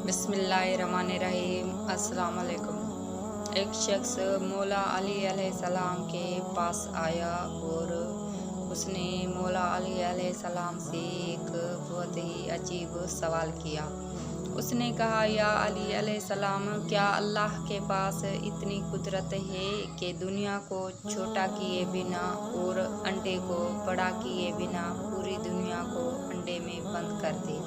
बिस्मिल्लाहिर्रहमानिर्रहीम। अस्सलाम वालेकुम। एक शख्स मौला अली अलैहिस्सलाम के पास आया और उसने मौला अली अलैहिस्सलाम से एक बहुत ही अजीब सवाल किया। उसने कहा, या अली अलैहिस्सलाम, क्या अल्लाह के पास इतनी कुदरत है कि दुनिया को छोटा किए बिना और अंडे को बड़ा किए बिना पूरी दुनिया को अंडे में बंद कर दे?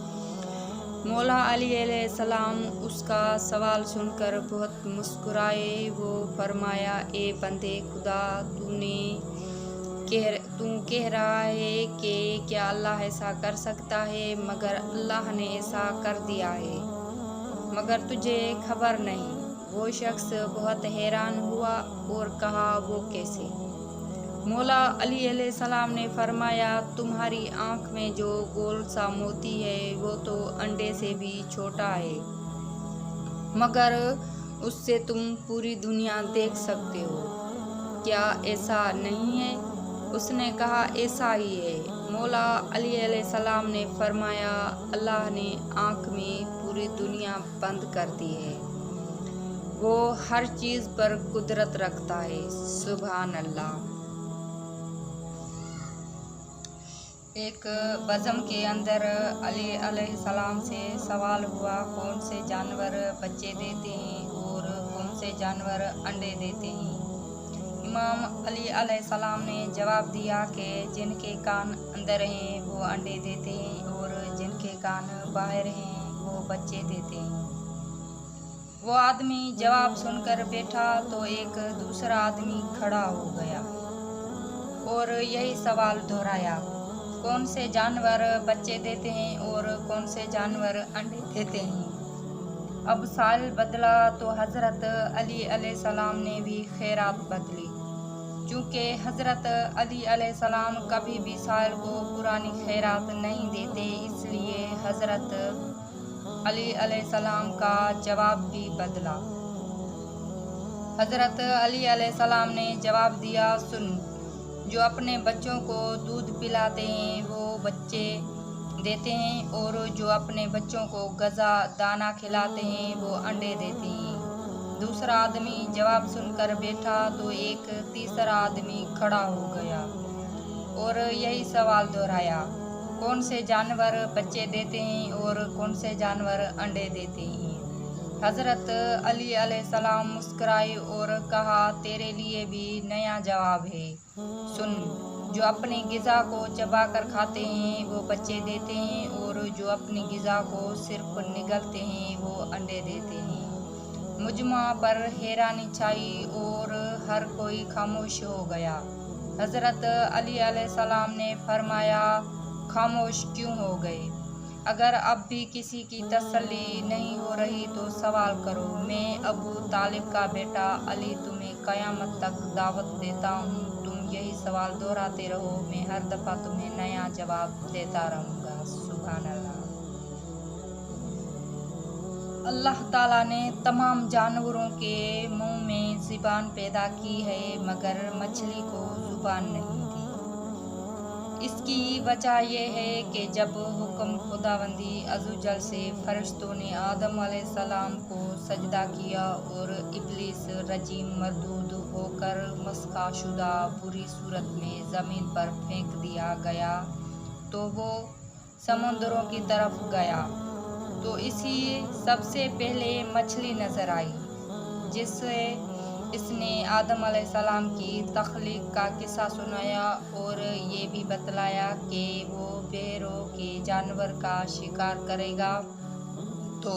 मौला अली अलैहिस्सलाम उसका सवाल सुनकर बहुत मुस्कुराए। वो फरमाया, ए बंदे खुदा, तू कह रहा है कि क्या अल्लाह ऐसा कर सकता है, मगर अल्लाह ने ऐसा कर दिया है, मगर तुझे खबर नहीं। वो शख्स बहुत हैरान हुआ और कहा, वो कैसे? मौला अली अलैहिस्सलाम ने फरमाया, तुम्हारी आँख में जो गोल सा मोती है वो तो अंडे से भी छोटा है, मगर उससे तुम पूरी दुनिया देख सकते हो। क्या ऐसा नहीं है? उसने कहा, ऐसा ही है। मौला अली अलैहिस्सलाम ने फरमाया, अल्लाह ने आँख में पूरी दुनिया बंद कर दी है। वो हर चीज़ पर कुदरत रखता है। सुभान अल्लाह। एक बज़म के अंदर अली अलैहिस्सलाम से सवाल हुआ, कौन से जानवर बच्चे देते हैं और कौन से जानवर अंडे देते हैं? इमाम अली अलैहिस्सलाम ने जवाब दिया कि जिनके कान अंदर हैं वो अंडे देते हैं और जिनके कान बाहर हैं वो बच्चे देते हैं। वो आदमी जवाब सुनकर बैठा तो एक दूसरा आदमी खड़ा हो गया और यही सवाल दोहराया, कौन से जानवर बच्चे देते हैं और कौन से जानवर अंडे देते हैं? अब साल बदला तो हज़रत अली अलैहिस्सलाम ने भी खैरात बदली। चूँकि हज़रत अली अलैहिस्सलाम कभी भी साल को पुरानी खैरात नहीं देते, इसलिए हज़रत अली अलैहिस्सलाम का जवाब भी बदला। हज़रत अली अलैहिस्सलाम ने जवाब दिया, सुन, जो अपने बच्चों को दूध पिलाते हैं वो बच्चे देते हैं और जो अपने बच्चों को गज़ा दाना खिलाते हैं वो अंडे देते हैं। दूसरा आदमी जवाब सुनकर बैठा तो एक तीसरा आदमी खड़ा हो गया और यही सवाल दोहराया, कौन से जानवर बच्चे देते हैं और कौन से जानवर अंडे देते हैं? हज़रत अली अलैहिस्सलाम मुस्कुराए और कहा, तेरे लिए भी नया जवाब है। सुन, जो अपनी ग़िज़ा को चबा कर खाते हैं वो बच्चे देते हैं और जो अपनी ग़िज़ा को सिर्फ निगलते हैं वो अंडे देते हैं। मुजमा पर हैरानी छाई और हर कोई खामोश हो गया। हज़रत अली अलैहिस्सलाम ने फरमाया, खामोश क्यों हो गए? अगर अब भी किसी की तसल्ली नहीं हो रही तो सवाल करो। मैं अबू तालिब का बेटा अली तुम्हें क़यामत तक दावत देता हूँ, तुम यही सवाल दोहराते रहो, मैं हर दफ़ा तुम्हें नया जवाब देता रहूँगा। सुभान अल्लाह। अल्लाह ताला ने तमाम जानवरों के मुंह में ज़ुबान पैदा की है, मगर मछली को ज़ुबान नहीं दी। इसकी वजह यह है कि जब हुक्म खुदावंदी अज़्ज़वजल से फरिश्तों ने आदम अलैहिस्सलाम को सजदा किया और इब्लीस रजीम मरदूद होकर मस्खा शुदा बुरी सूरत में ज़मीन पर फेंक दिया गया तो वो समुद्रों की तरफ गया, तो इसी सबसे पहले मछली नज़र आई, जिससे इसने आदम अलैहिस्सलाम की तख्लीक का किस्सा सुनाया और ये भी बतलाया कि वो बहरों के जानवर का शिकार करेगा। तो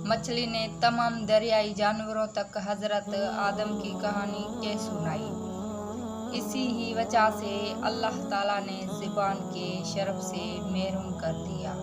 मछली ने तमाम दरियाई जानवरों तक हज़रत आदम की कहानी कह सुनाई। इसी ही वजह से अल्लाह ताला ने ज़ुबान के शरफ से महरूम कर दिया।